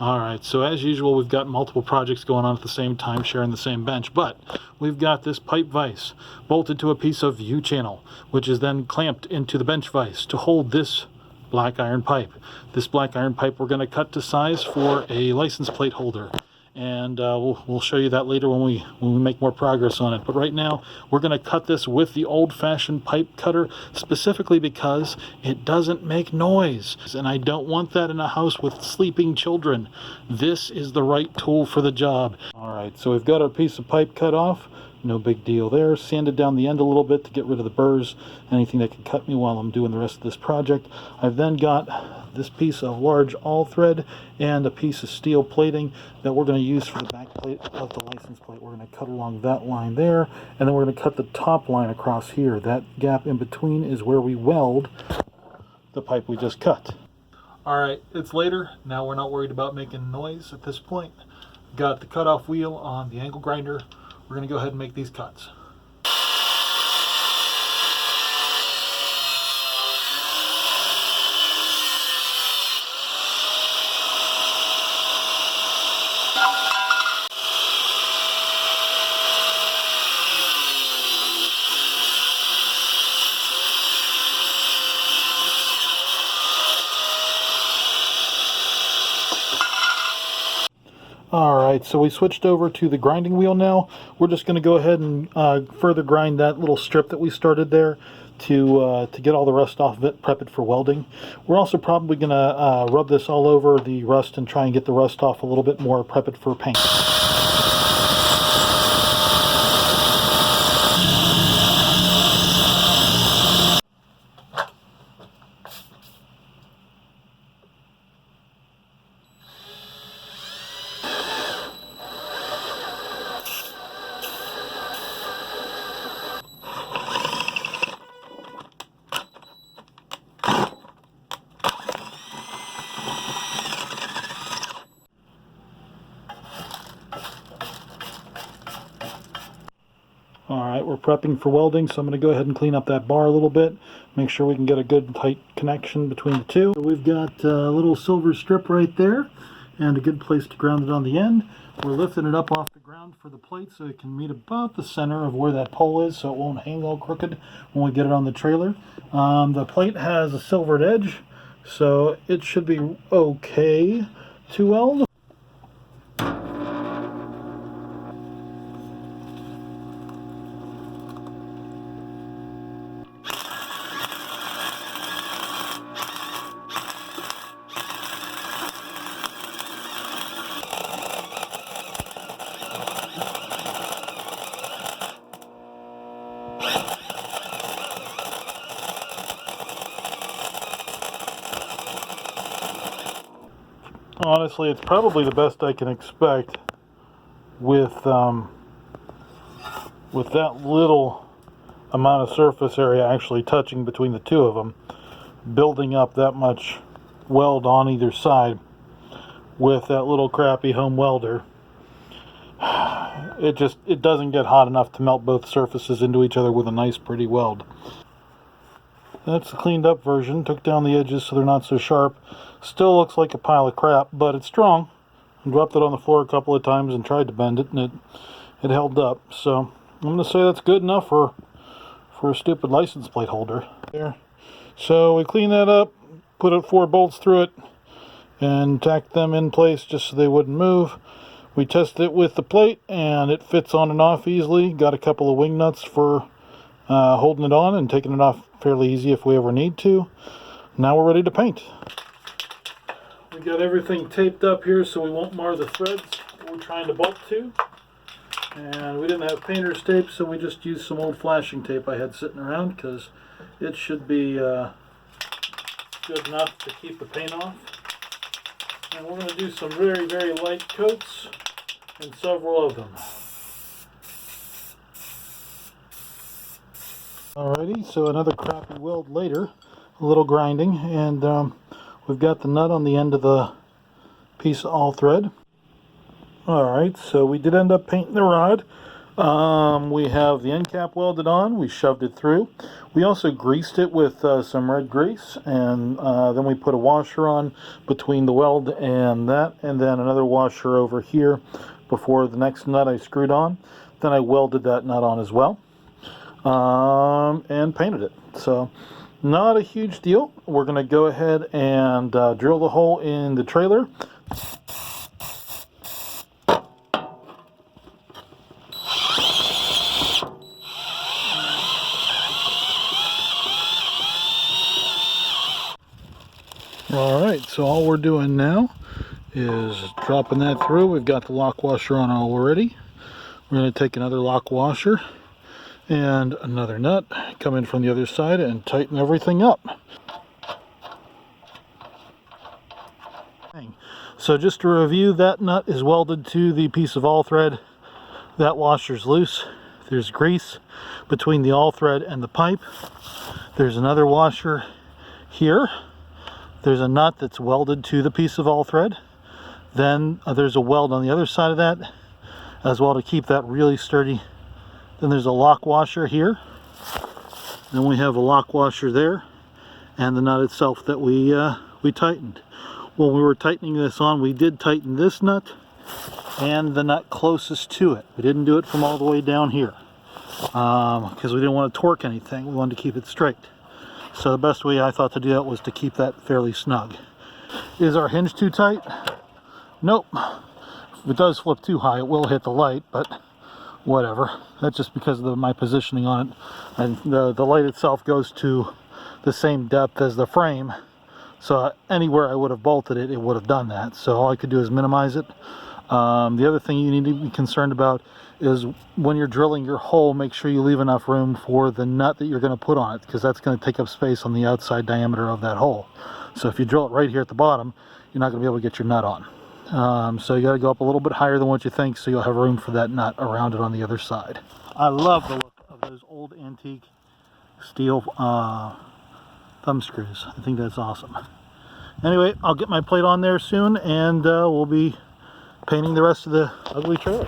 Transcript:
Alright, so as usual, we've got multiple projects going on at the same time, sharing the same bench, but we've got this pipe vise bolted to a piece of U-channel, which is then clamped into the bench vise to hold this black iron pipe. This black iron pipe we're going to cut to size for a license plate holder, and we'll show you that later when we make more progress on it. But right now we're going to cut this with the old-fashioned pipe cutter, specifically because it doesn't make noise, and I don't want that in a house with sleeping children. This is the right tool for the job. Alright, so we've got our piece of pipe cut off. No big deal there. Sanded down the end a little bit to get rid of the burrs, anything that can cut me while I'm doing the rest of this project. I've then got this piece of large all thread and a piece of steel plating that we're going to use for the back plate of the license plate. We're going to cut along that line there, and then we're going to cut the top line across here. That gap in between is where we weld the pipe we just cut. Alright, it's later. Now we're not worried about making noise at this point. Got the cutoff wheel on the angle grinder. We're going to go ahead and make these cuts. Alright, so we switched over to the grinding wheel now. We're just going to go ahead and further grind that little strip that we started there to get all the rust off of it, prep it for welding. We're also probably going to rub this all over the rust and try and get the rust off a little bit more, prep it for paint. Alright, we're prepping for welding, so I'm going to go ahead and clean up that bar a little bit, make sure we can get a good tight connection between the two. So we've got a little silver strip right there, and a good place to ground it on the end. We're lifting it up off the ground for the plate so it can meet about the center of where that pole is, so it won't hang all crooked when we get it on the trailer. The plate has a silvered edge, so it should be okay to weld. Honestly, it's probably the best I can expect with that little amount of surface area actually touching between the two of them, building up that much weld on either side with that little crappy home welder. It doesn't get hot enough to melt both surfaces into each other with a nice pretty weld. That's the cleaned up version. Took down the edges so they're not so sharp. Still looks like a pile of crap, but it's strong. I dropped it on the floor a couple of times and tried to bend it, and it held up. So I'm going to say that's good enough for a stupid license plate holder. There. So we clean that up, put 4 bolts through it, and tacked them in place just so they wouldn't move. We tested it with the plate, and it fits on and off easily. Got a couple of wing nuts for holding it on and taking it off fairly easy if we ever need to. Now we're ready to paint. We got everything taped up here so we won't mar the threads we're trying to bolt to. And we didn't have painter's tape, so we just used some old flashing tape I had sitting around because it should be good enough to keep the paint off. And we're going to do some very, very light coats, and several of them. Alrighty, so another crappy weld later, a little grinding, and we've got the nut on the end of the piece of all thread. Alright, so we did end up painting the rod. We have the end cap welded on. We shoved it through. We also greased it with some red grease, and then we put a washer on between the weld and that, and then another washer over here before the next nut I screwed on. Then I welded that nut on as well, and painted it. So not a huge deal. We're going to go ahead and drill the hole in the trailer. Alright, so all we're doing now is dropping that through. We've got the lock washer on already. We're going to take another lock washer and another nut, come in from the other side and tighten everything up. So just to review, that nut is welded to the piece of all thread. That washer's loose. There's grease between the all thread and the pipe. There's another washer here. There's a nut that's welded to the piece of all thread. Then there's a weld on the other side of that as well to keep that really sturdy. Then there's a lock washer here. Then we have a lock washer there, and the nut itself that we tightened. When we were tightening this on, we did tighten this nut and the nut closest to it. We didn't do it from all the way down here because we didn't want to torque anything. We wanted to keep it straight. So the best way I thought to do that was to keep that fairly snug. Is our hinge too tight? Nope. If it does flip too high, it will hit the light, but whatever. That's just because of my positioning on it. And the light itself goes to the same depth as the frame. So anywhere I would have bolted it, it would have done that. So all I could do is minimize it. The other thing you need to be concerned about is when you're drilling your hole, make sure you leave enough room for the nut that you're going to put on it, because that's going to take up space on the outside diameter of that hole. So if you drill it right here at the bottom, you're not going to be able to get your nut on. So you got to go up a little bit higher than what you think, so you'll have room for that nut around it on the other side. I love the look of those old antique steel thumb screws. I think that's awesome. Anyway, I'll get my plate on there soon, and we'll be painting the rest of the ugly trailer.